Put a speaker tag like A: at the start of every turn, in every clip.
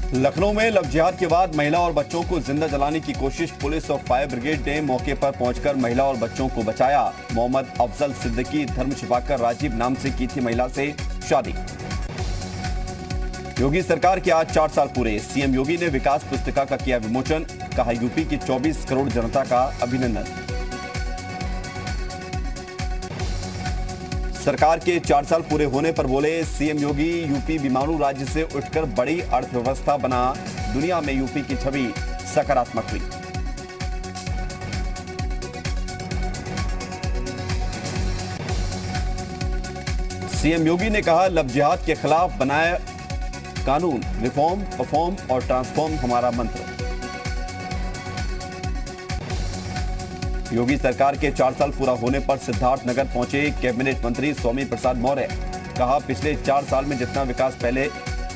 A: लखनऊ में लव जिहाद के बाद महिला और बच्चों को जिंदा जलाने की कोशिश। पुलिस और फायर ब्रिगेड ने मौके पर पहुंचकर महिला और बच्चों को बचाया। मोहम्मद अफजल सिद्दीकी धर्म छिपाकर राजीव नाम से की थी महिला से शादी। योगी सरकार के आज 4 साल पूरे। सीएम योगी ने विकास पुस्तिका का किया विमोचन। कहा, यूपी की 24 करोड़ जनता का अभिनंदन। सरकार के 4 साल पूरे होने पर बोले सीएम योगी, यूपी बीमारू राज्य से उठकर बड़ी अर्थव्यवस्था बना। दुनिया में यूपी की छवि सकारात्मक हुई। सीएम योगी ने कहा, लव जिहाद के खिलाफ बनाए कानून। रिफॉर्म, परफॉर्म और ट्रांसफॉर्म हमारा मंत्र। योगी सरकार के 4 साल पूरा होने पर सिद्धार्थनगर पहुंचे कैबिनेट मंत्री स्वामी प्रसाद मौर्य। कहा, पिछले 4 साल में जितना विकास पहले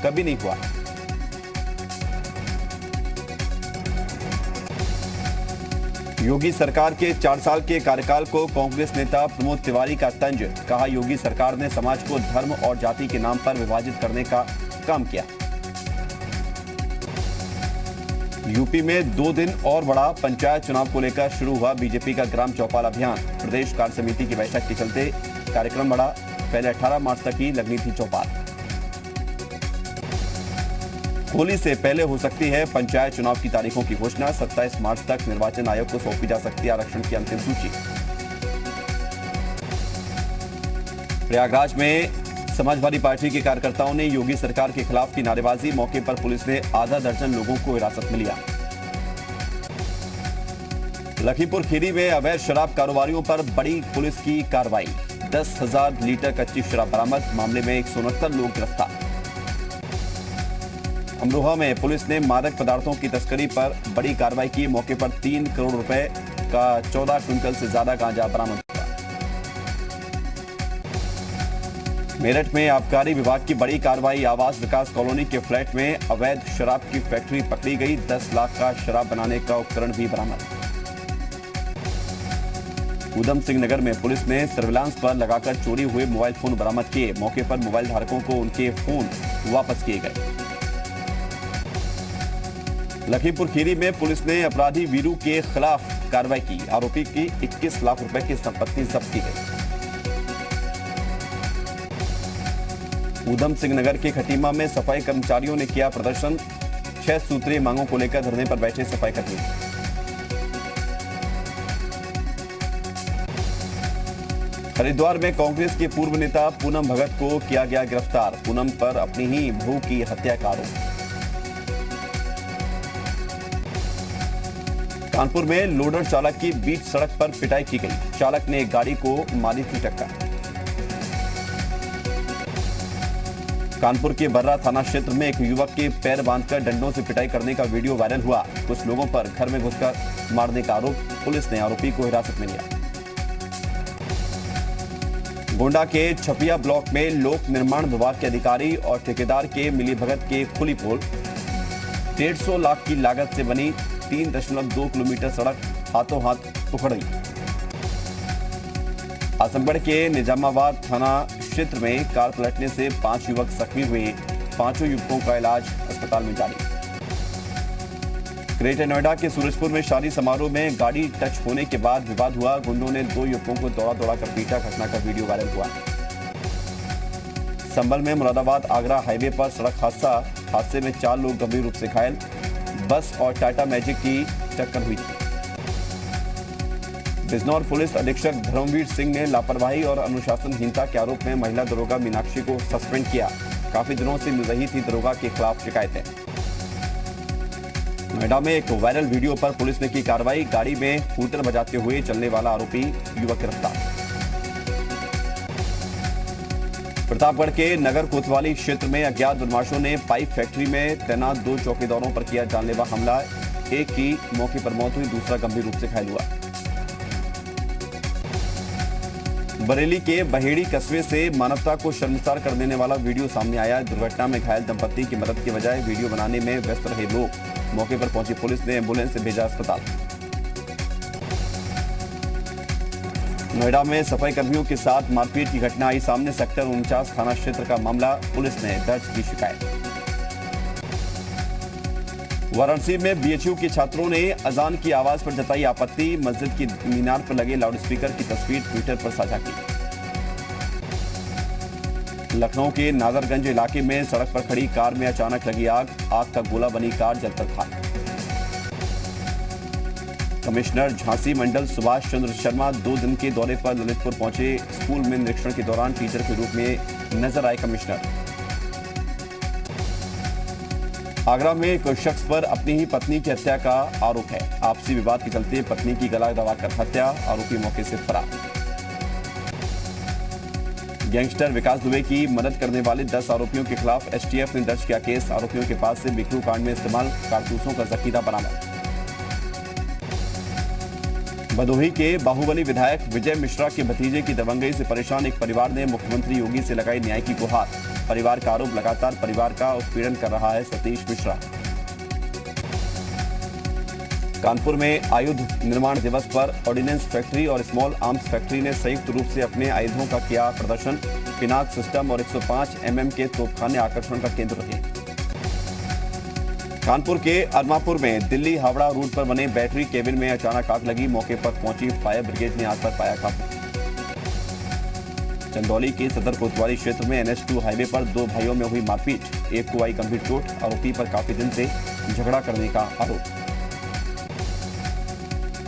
A: कभी नहीं हुआ। योगी सरकार के 4 साल के कार्यकाल को कांग्रेस नेता प्रमोद तिवारी का तंज। कहा, योगी सरकार ने समाज को धर्म और जाति के नाम पर विभाजित करने का काम किया। यूपी में 2 दिन और बढ़ा। पंचायत चुनाव को लेकर शुरू हुआ बीजेपी का ग्राम चौपाल अभियान। प्रदेश कार्य समिति की बैठक के चलते कार्यक्रम बढ़ा। पहले 18 मार्च तक ही लगनी थी चौपाल। होली से पहले हो सकती है पंचायत चुनाव की तारीखों की घोषणा। 27 मार्च तक निर्वाचन आयोग को सौंपी जा सकती है आरक्षण की अंतिम सूची। प्रयागराज में समाजवादी पार्टी के कार्यकर्ताओं ने योगी सरकार के खिलाफ की नारेबाजी। मौके पर पुलिस ने आधा दर्जन लोगों को हिरासत में लिया। लखीमपुर खीरी में अवैध शराब कारोबारियों पर बड़ी पुलिस की कार्रवाई। 10,000 लीटर कच्ची शराब बरामद। मामले में 169 लोग गिरफ्तार। अमरोहा में पुलिस ने मादक पदार्थों की तस्करी पर बड़ी कार्रवाई की। मौके पर 3 करोड़ रुपए का 14 क्विंटल से ज्यादा गांजा बरामद। मेरठ में आबकारी विभाग की बड़ी कार्रवाई। आवास विकास कॉलोनी के फ्लैट में अवैध शराब की फैक्ट्री पकड़ी गई। 10 लाख का शराब बनाने का उपकरण भी बरामद। उधम सिंह नगर में पुलिस ने सर्विलांस पर लगाकर चोरी हुए मोबाइल फोन बरामद किए। मौके पर मोबाइल धारकों को उनके फोन वापस किए गए। लखीमपुर खीरी में पुलिस ने अपराधी वीरू के खिलाफ कार्रवाई की। आरोपी की 21 लाख रुपए की संपत्ति जब्त की गई। उधम सिंह नगर के खटीमा में सफाई कर्मचारियों ने किया प्रदर्शन। 6 सूत्रीय मांगों को लेकर धरने पर बैठे सफाई कर्मी। हरिद्वार में कांग्रेस के पूर्व नेता पूनम भगत को किया गया गिरफ्तार। पूनम पर अपनी ही बहू की हत्या का आरोप। कानपुर में लोडर चालक की बीच सड़क पर पिटाई की गई। चालक ने गाड़ी को मारी थी टक्कर। कानपुर के बर्रा थाना क्षेत्र में एक युवक के पैर बांधकर डंडों से पिटाई करने का वीडियो वायरल हुआ। कुछ लोगों पर घर में घुसकर मारने का आरोप। पुलिस ने आरोपी को हिरासत में लिया। गोंडा के छपिया ब्लॉक में लोक निर्माण विभाग के अधिकारी और ठेकेदार के मिलीभगत के खुली पोल। 150 लाख की लागत से बनी 3.2 किलोमीटर सड़क हाथों हाथ उखड़ गई। आजमगढ़ के निजामाबाद थाना क्षेत्र में कार पलटने से 5 युवक जख्मी हुए। 5 युवकों का इलाज अस्पताल में जारी। ग्रेटर नोएडा के सूरजपुर में शादी समारोह में गाड़ी टच होने के बाद विवाद हुआ। गुंडों ने 2 युवकों को दौड़ा कर पीटा। घटना का वीडियो वायरल हुआ। संभल में मुरादाबाद आगरा हाईवे पर सड़क हादसे में 4 लोग गंभीर रूप से घायल। बस और टाटा मैजिक की टक्कर हुई थी। बिजनौर पुलिस अधीक्षक धर्मवीर सिंह ने लापरवाही और अनुशासनहीनता के आरोप में महिला दरोगा मीनाक्षी को सस्पेंड किया। काफी दिनों से मिल रही थी दरोगा के खिलाफ शिकायतें। नोएडा में एक वायरल वीडियो पर पुलिस ने की कार्रवाई। गाड़ी में हूटर बजाते हुए चलने वाला आरोपी युवक गिरफ्तार। प्रतापगढ़ के नगर कोतवाली क्षेत्र में अज्ञात बदमाशों ने पाइप फैक्ट्री में तैनात 2 चौकीदारों पर किया जानलेवा हमला। एक की मौके पर मौत हुई, दूसरा गंभीर रूप से घायल हुआ। बरेली के बहेड़ी कस्बे से मानवता को शर्मसार कर देने वाला वीडियो सामने आया। दुर्घटना में घायल दंपत्ति की मदद के बजाय वीडियो बनाने में व्यस्त रहे लोग। मौके पर पहुंची पुलिस ने एम्बुलेंस से भेजा अस्पताल। नोएडा में सफाई कर्मियों के साथ मारपीट की घटना आई सामने। सेक्टर 49 थाना क्षेत्र का मामला। पुलिस ने दर्ज की शिकायत। वाराणसी में बीएचयू के छात्रों ने अजान की आवाज पर जताई आपत्ति। मस्जिद की मीनार पर लगे लाउडस्पीकर की तस्वीर ट्विटर पर साझा की। लखनऊ के नाजरगंज इलाके में सड़क पर खड़ी कार में अचानक लगी आग का गोला बनी कार जलकर खाक। कमिश्नर झांसी मंडल सुभाष चंद्र शर्मा 2 दिन के दौरे पर ललितपुर पहुंचे। स्कूल में निरीक्षण के दौरान टीचर के रूप में नजर आए कमिश्नर। आगरा में एक शख्स पर अपनी ही पत्नी की हत्या का आरोप है। आपसी विवाद के चलते पत्नी की गला दबाकर हत्या, आरोपी मौके से फरार। गैंगस्टर विकास दुबे की मदद करने वाले 10 आरोपियों के खिलाफ एसटीएफ ने दर्ज किया केस। आरोपियों के पास से बिकरू कांड में इस्तेमाल कारतूसों का जखीरा बरामद। भदोही के बाहुबली विधायक विजय मिश्रा के भतीजे की दबंगई से परेशान एक परिवार ने मुख्यमंत्री योगी से लगाई न्याय की गुहार। परिवार का आरोप लगातार परिवार का उत्पीड़न कर रहा है सतीश मिश्रा। कानपुर में आयुध निर्माण दिवस पर ऑर्डिनेंस फैक्ट्री और स्मॉल आर्म्स फैक्ट्री ने संयुक्त रूप से अपने आयुधों का किया प्रदर्शन। पिनाक सिस्टम और 105 mm के तोपखाने आकर्षण का केंद्र रहे। कानपुर के अरमापुर में दिल्ली हावड़ा रूट पर बने बैटरी केबिन में अचानक आग लगी। मौके पर पहुंची फायर ब्रिगेड ने आग पर पाया काबू। चंदौली के सदर कोतवाली क्षेत्र में NH2 हाईवे पर 2 भाइयों में हुई मारपीट। एक को आई गंभीर चोट। आरोपी पर काफी दिन से झगड़ा करने का आरोप।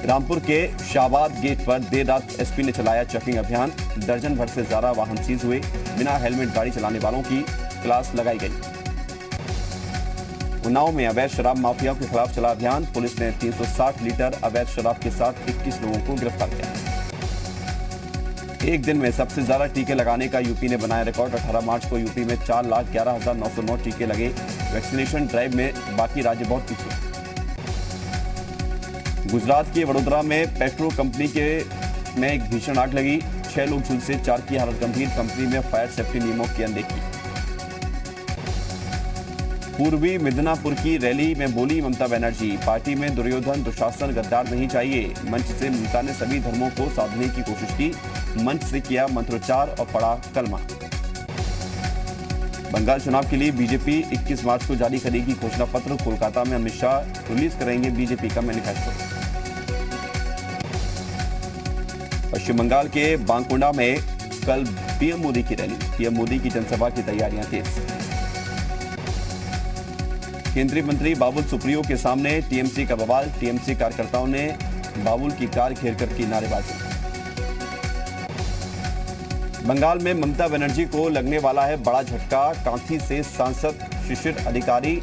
A: रामपुर के शाहबाद गेट पर देर रात एसपी ने चलाया चेकिंग अभियान। दर्जन भर से ज्यादा वाहन सीज हुए। बिना हेलमेट गाड़ी चलाने वालों की क्लास लगाई गई। उन्नाव में अवैध शराब माफिया के खिलाफ चला अभियान। पुलिस ने 360 लीटर अवैध शराब के साथ 21 लोगों को गिरफ्तार किया। एक दिन में सबसे ज्यादा टीके लगाने का यूपी ने बनाया रिकॉर्ड। 18 मार्च को यूपी में 4,11,909 टीके लगे। वैक्सीनेशन ड्राइव में बाकी राज्य बहुत पीछे। गुजरात के वडोदरा में पेट्रो कंपनी में एक भीषण आग लगी। 6 लोग झुलसे, 4 की हालत गंभीर। कंपनी में फायर सेफ्टी नियमों की अनदेखी। पूर्वी मिदनापुर की रैली में बोली ममता बनर्जी, पार्टी में दुर्योधन दुशासन गद्दार नहीं चाहिए। मंच से ममता ने सभी धर्मों को साधने की कोशिश की। मंच से किया मंत्रोच्चार और पढ़ा कलमा। बंगाल चुनाव के लिए बीजेपी 21 मार्च को जारी करेगी घोषणा पत्र। कोलकाता में अमित शाह रिलीज करेंगे बीजेपी का मैनिफेस्टो। पश्चिम बंगाल के बांकुंडा में कल पीएम मोदी की रैली। पीएम मोदी की जनसभा की तैयारियां तेज। केंद्रीय मंत्री बाबुल सुप्रियो के सामने टीएमसी का बवाल। टीएमसी कार्यकर्ताओं ने बाबुल की कार घेरकर की नारेबाजी। बंगाल में ममता बनर्जी को लगने वाला है बड़ा झटका। कांथी से सांसद शिशिर अधिकारी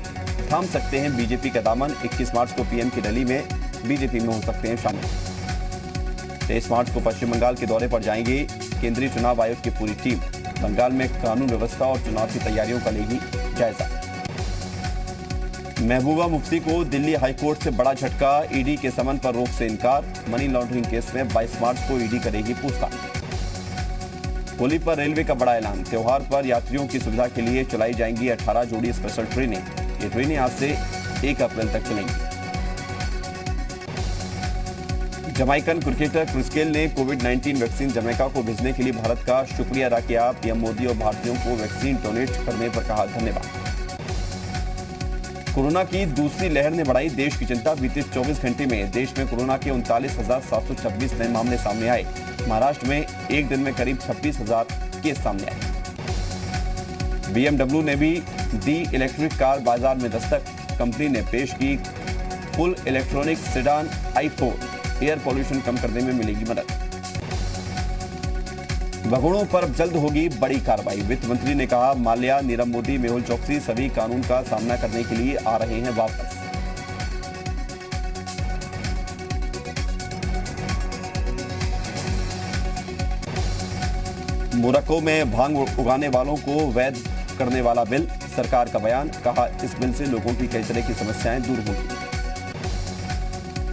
A: थाम सकते हैं बीजेपी का दामन। 21 मार्च को पीएम की रैली में बीजेपी में हो सकते हैं शामिल। 23 मार्च को पश्चिम बंगाल के दौरे पर जाएंगे केंद्रीय चुनाव आयोग की पूरी टीम। बंगाल में कानून व्यवस्था और चुनाव की तैयारियों का लेगी जायजा। महबूबा मुफ्ती को दिल्ली हाईकोर्ट से बड़ा झटका। ईडी के समन पर रोक से इनकार। मनी लॉन्ड्रिंग केस में 22 मार्च को ईडी करेगी पूछताछ। होली पर रेलवे का बड़ा ऐलान। त्योहार पर यात्रियों की सुविधा के लिए चलाई जाएंगी 18 जोड़ी स्पेशल ट्रेनें। ये ट्रेनें आज से 1 अप्रैल तक चलेंगी। जमाइकन क्रिकेटर क्रिस गेल ने कोविड-19 वैक्सीन जमैका को भेजने के लिए भारत का शुक्रिया अदा किया। पीएम मोदी और भारतीयों को वैक्सीन डोनेट करने पर कहा धन्यवाद। कोरोना की दूसरी लहर ने बढ़ाई देश की चिंता। बीते 24 घंटे में देश में कोरोना के 39,726 नए मामले सामने आए। महाराष्ट्र में एक दिन में करीब 26,000 केस सामने आए। BMW ने भी दी इलेक्ट्रिक कार बाजार में दस्तक। कंपनी ने पेश की full electronic sedan i4। Air pollution कम करने में मिलेगी मदद। भगोड़ों पर जल्द होगी बड़ी कार्रवाई। वित्त मंत्री ने कहा माल्या, नीरव मोदी, मेहुल चोकसी सभी कानून का सामना करने के लिए आ रहे हैं वापस। मोरक्को में भांग उगाने वालों को वैध करने वाला बिल। सरकार का बयान। कहा इस बिल से लोगों की कई तरह की समस्याएं दूर होंगी।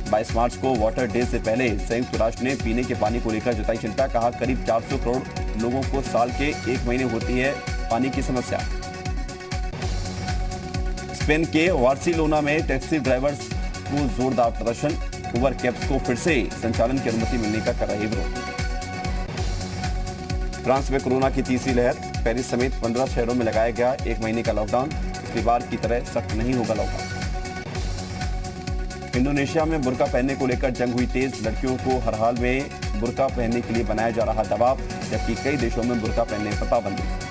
A: 22 मार्च को वाटर डे से पहले संयुक्त राष्ट्र ने पीने के पानी को लेकर जताई चिंता। कहा करीब 400 करोड़ लोगों को साल के 1 महीने होती है पानी की समस्या। स्पेन के बार्सिलोना में टैक्सी ड्राइवर्स को जोरदार प्रदर्शन। उबर कैब्स को फिर से संचालन की अनुमति मिलने का कर रहे विरोध। फ्रांस में कोरोना की तीसरी लहर। पेरिस समेत 15 शहरों में लगाया गया 1 महीने का लॉकडाउन। पिछली बार की तरह सख्त नहीं होगा लॉकडाउन। इंडोनेशिया में बुर्का पहनने को लेकर जंग हुई तेज। लड़कियों को हर हाल में बुर्का पहनने के लिए बनाया जा रहा दबाव, जबकि कई देशों में बुर्का पहनने पर पाबंदी।